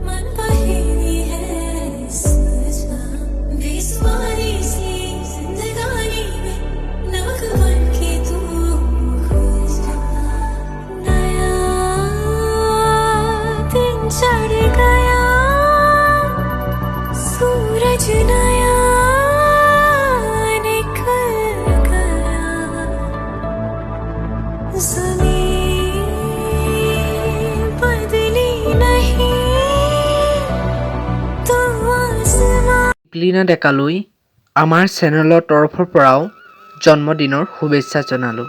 मन पहेली है सुलझा बेसुमारी सी जिंदगानी में नमक बन के तू घुल जा नया दिन चढ़ गया सूरज नया निकल गया ज़मीन बदली नहीं तो आसमां ক্লিনা ডেকালৈ আমাৰ চেনেলৰ তৰফৰ পৰাও জন্মদিনৰ শুভেচ্ছা জনালোঁ।